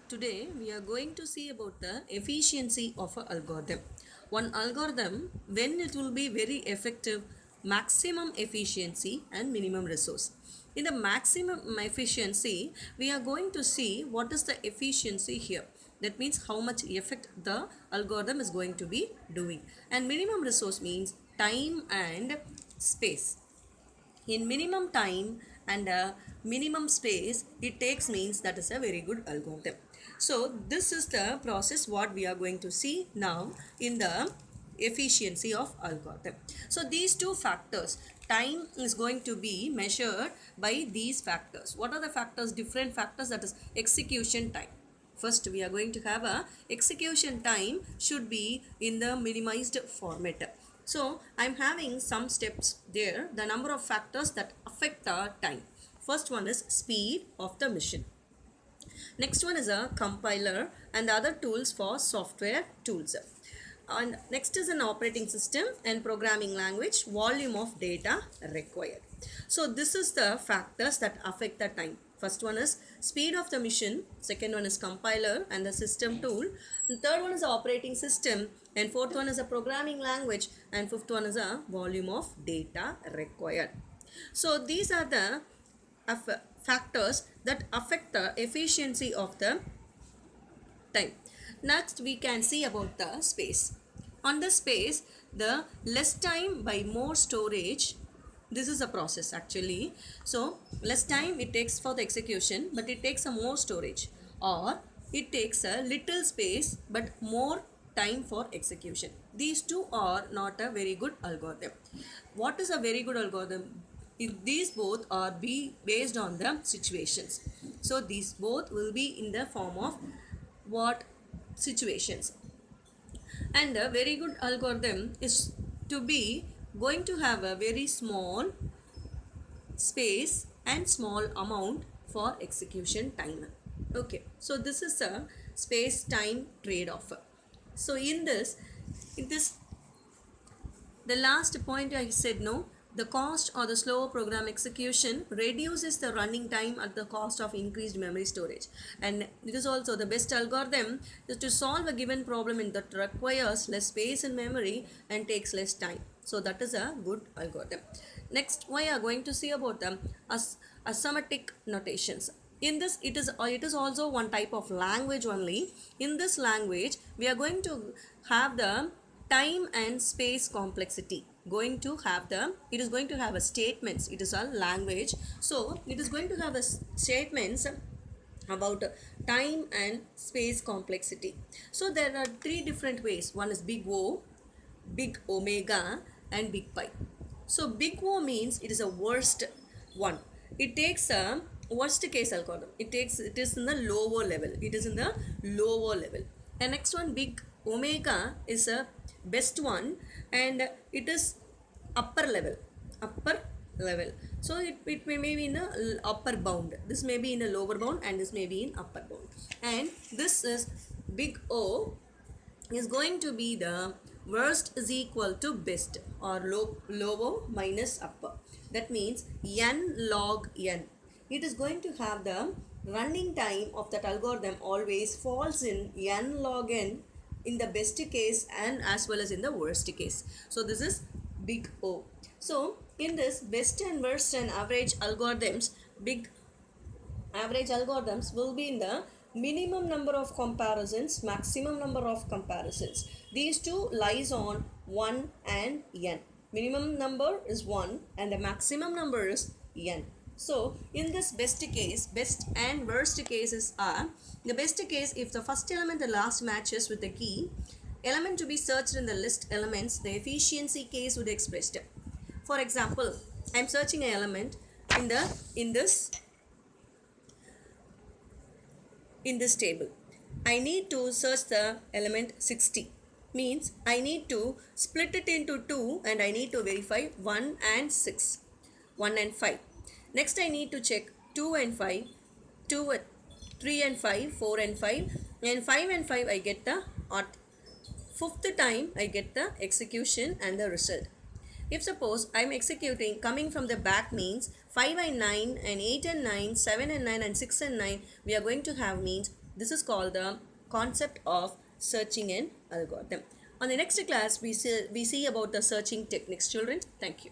Today we are going to see about the efficiency of an algorithm. One algorithm, when it will be very effective, maximum efficiency and minimum resource. In the maximum efficiency, we are going to see what is the efficiency here. That means how much effect the algorithm is going to be doing. And minimum resource means time and space. In minimum time and minimum space it takes means that is a very good algorithm. So this is the process what we are going to see now in the efficiency of algorithm. So these two factors, time is going to be measured by these factors. What are the factors? Different factors, that is execution time. First we are going to have a execution time should be in the minimized format. So I'm having some steps there, the number of factors that affect the time. First one is speed of the machine. Next one is a compiler and the other tools for software tools. And next is an operating system and programming language, volume of data required. So this is the factors that affect the time. First one is speed of the machine, second one is compiler and the system tool, and third one is the operating system, and fourth one is a programming language, and fifth one is a volume of data required. So these are the factors that affect the efficiency of the time. Next we can see about the space. On the space, the less time by more storage, this is a process actually. So less time it takes for the execution, but it takes a more storage, or it takes a little space but more time for execution. These two are not a very good algorithm. What is a very good algorithm? If these both are be based on the situations. So these both will be in the form of what situations. And a very good algorithm is to be going to have a very small space and small amount for execution time. Okay, so this is a space time trade-off. So in this the last point I said, no, the cost or the slower program execution reduces the running time at the cost of increased memory storage. And it is also the best algorithm is to solve a given problem in that requires less space in memory and takes less time. So that is a good algorithm. Next, we are going to see about the arithmetic notations. In this, it is also one type of language only. In this language, we are going to have the time and space complexity. It is going to have a statements. It is a language, so it is going to have a statements about time and space complexity. So there are three different ways. One is big O, big omega, and big pi. So big O means it is a worst one. It takes a worst case algorithm. It is in the lower level. It is in the lower level. And next one, big omega, is a best one, and it is upper level. So it may be in a upper bound. This may be in a lower bound and this may be in upper bound. And this is big O is going to be the worst is equal to best, or lower minus upper. That means n log n. It is going to have the running time of that algorithm always falls in n log n in the best case and as well as in the worst case. So this is big O. So in this best and worst and average algorithms, big average algorithms will be in the minimum number of comparisons, maximum number of comparisons. These two lies on 1 and n. Minimum number is 1 and the maximum number is n. So in this best case, best and worst cases are, the best case, if the first element and last matches with the key element to be searched in the list elements, the efficiency case would expressed. For example, I am searching an element in this table. I need to search the element 60. Means I need to split it into 2 and I need to verify 1 and 6. 1 and 5. Next I need to check 2 and 5, 3 and 5, 4 and 5, and 5 and 5 I get the odd. Fifth time I get the execution and the result. If suppose I am executing coming from the back means 5 and 9 and 8 and 9, 7 and 9 and 6 and 9, we are going to have means This is called the concept of searching an algorithm. On the next class, we see about the searching techniques, children. Thank you.